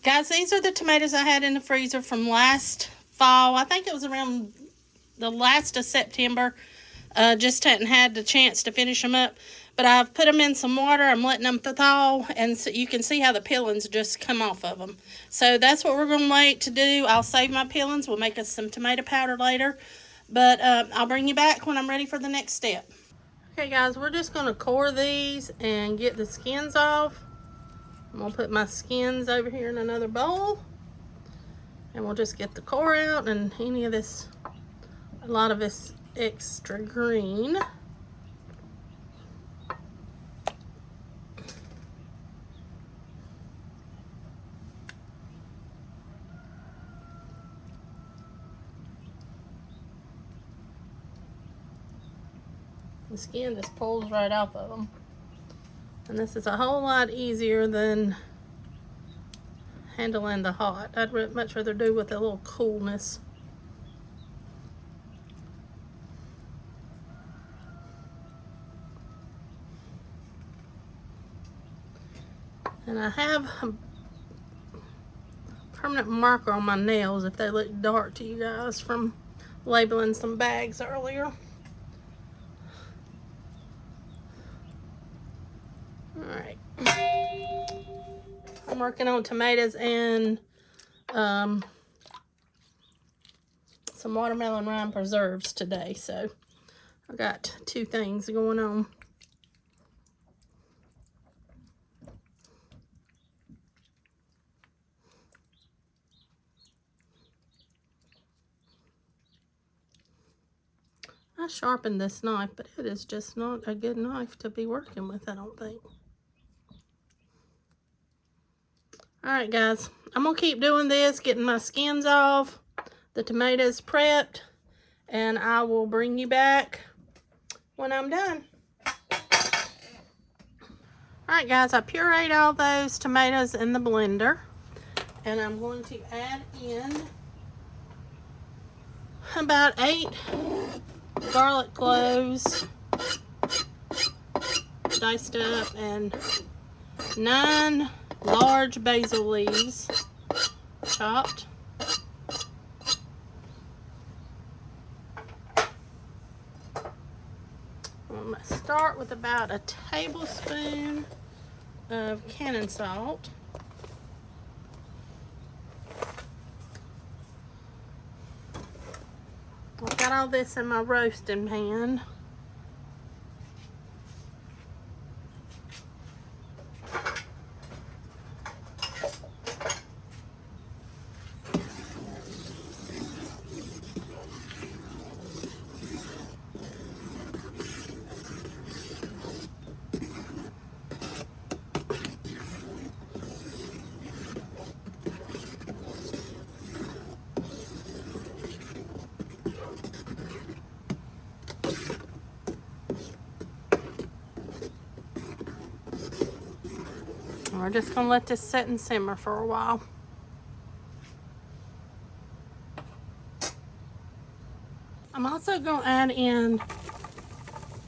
Guys, these are the tomatoes I had in the freezer from last fall. I think it was around the last of September. Just hadn't had the chance to finish them up. But I've put them in some water. I'm letting them thaw. And so you can see how the peelings just come off of them. So that's what we're going to wait to do. I'll save my peelings. We'll make us some tomato powder later. But I'll bring you back when I'm ready for the next step. Okay, guys, we're just going to core these and get the skins off. I'm going to put my skins over here in another bowl. And we'll just get the core out and any of this, a lot of this extra green. The skin just pulls right off of them. And this is a whole lot easier than handling the hot. I'd much rather do with a little coolness. And I have a permanent marker on my nails if they look dark to you guys from labeling some bags earlier. Alright. I'm working on tomatoes and some watermelon rind preserves today, so I got two things going on. I sharpened this knife, but it is just not a good knife to be working with, I don't think. Alright guys, I'm going to keep doing this, getting my skins off, the tomatoes prepped, and I will bring you back when I'm done. Alright guys, I pureed all those tomatoes in the blender, and I'm going to add in about 8 garlic cloves diced up and 9 large basil leaves chopped. I'm going to start with about a tablespoon of cannon salt. I've got all this in my roasting pan. We're just going to let this sit and simmer for a while. I'm also going to add in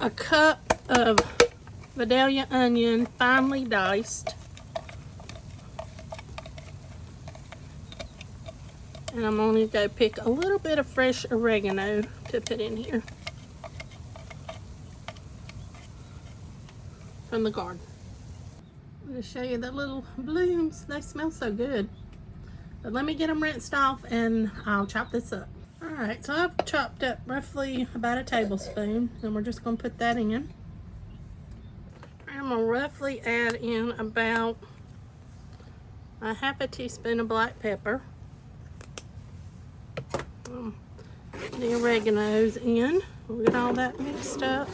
a cup of Vidalia onion, finely diced. And I'm going to go pick a little bit of fresh oregano to put in here from the garden. I'm going to show you the little blooms. They smell so good. But let me get them rinsed off and I'll chop this up. Alright, so I've chopped up roughly about a tablespoon. And we're just going to put that in. I'm going to roughly add in about a half a teaspoon of black pepper. The oregano's in. We'll get all that mixed up.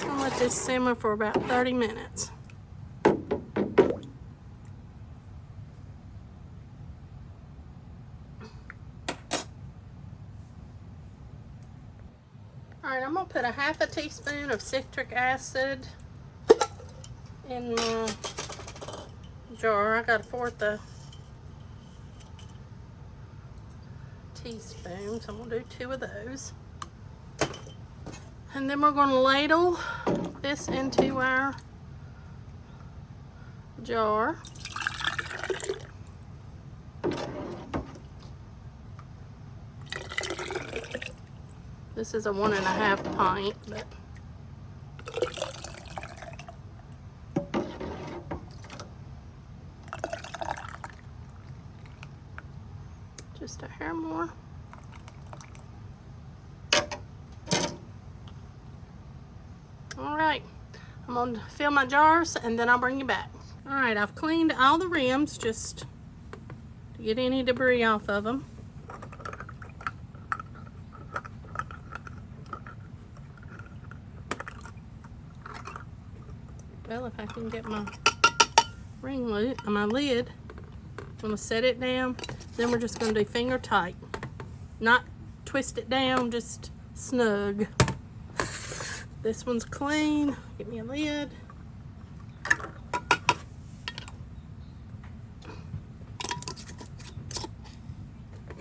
I'll let this simmer for about 30 minutes. Alright, I'm going to put a half a teaspoon of citric acid in my jar. I got a fourth of teaspoon, so I'm going to do 2 of those. And then we're going to ladle this into our jar. This is a 1.5 pint, but just a hair more. All right, I'm gonna fill my jars and then I'll bring you back. All right, I've cleaned all the rims just to get any debris off of them. Well, if I can get my my lid, I'm gonna set it down. Then we're just gonna do finger tight, not twist it down, just snug. This one's clean. Get me a lid.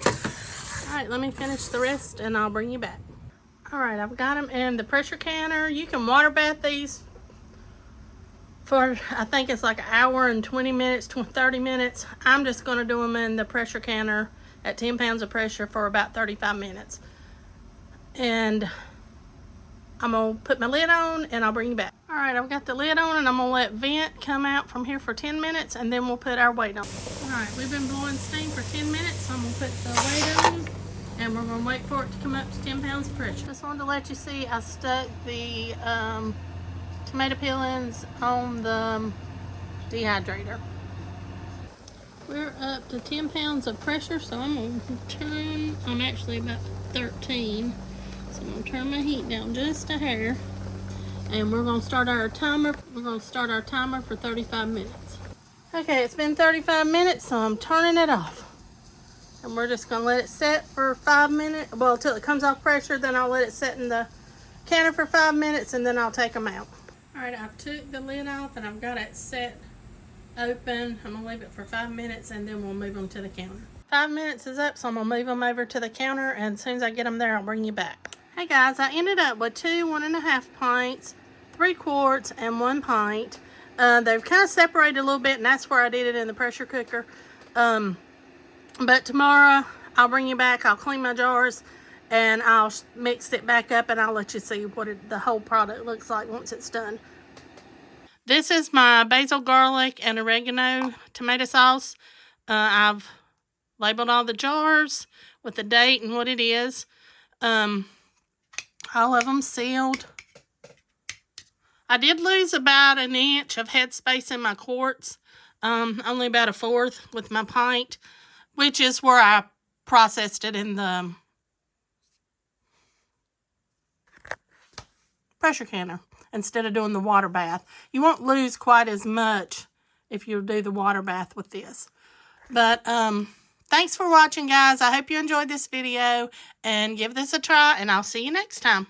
All right, let me finish the rest and I'll bring you back. All right, I've got them in the pressure canner. You can water bath these for, I think it's like an hour and 20 minutes, 30 minutes. I'm just gonna do them in the pressure canner at 10 pounds of pressure for about 35 minutes. And I'm gonna put my lid on and I'll bring you back. All right, I've got the lid on and I'm gonna let vent come out from here for 10 minutes and then we'll put our weight on. All right, we've been blowing steam for 10 minutes, so I'm gonna put the weight on and we're gonna wait for it to come up to 10 pounds of pressure. Just wanted to let you see I stuck the tomato peelings on the dehydrator. We're up to 10 pounds of pressure, so I'm gonna turn, I'm actually about 13. So I'm gonna turn my heat down just a hair. And we're gonna start our timer. We're gonna start our timer for 35 minutes. Okay, it's been 35 minutes, so I'm turning it off. And we're just gonna let it set for 5 minutes. Well, until it comes off pressure, then I'll let it set in the counter for 5 minutes and then I'll take them out. All right, I've took the lid off and I've got it set open. I'm gonna leave it for 5 minutes and then we'll move them to the counter. 5 minutes is up, so I'm gonna move them over to the counter, and as soon as I get them there, I'll bring you back. Hey guys, I ended up with 2 1.5 pints, 3 quarts, and 1 pint. They've kind of separated a little bit, and that's where I did it in the pressure cooker. But tomorrow, I'll bring you back, I'll clean my jars, and I'll mix it back up, and I'll let you see what the whole product looks like once it's done. This is my basil, garlic, and oregano tomato sauce. I've labeled all the jars with the date and what it is. All of them sealed. I did lose about 1 inch of headspace in my quarts. Only about 1/4 with my pint, which is where I processed it in the pressure canner instead of doing the water bath. You won't lose quite as much if you do the water bath with this. But thanks for watching, guys. I hope you enjoyed this video and give this a try, and I'll see you next time.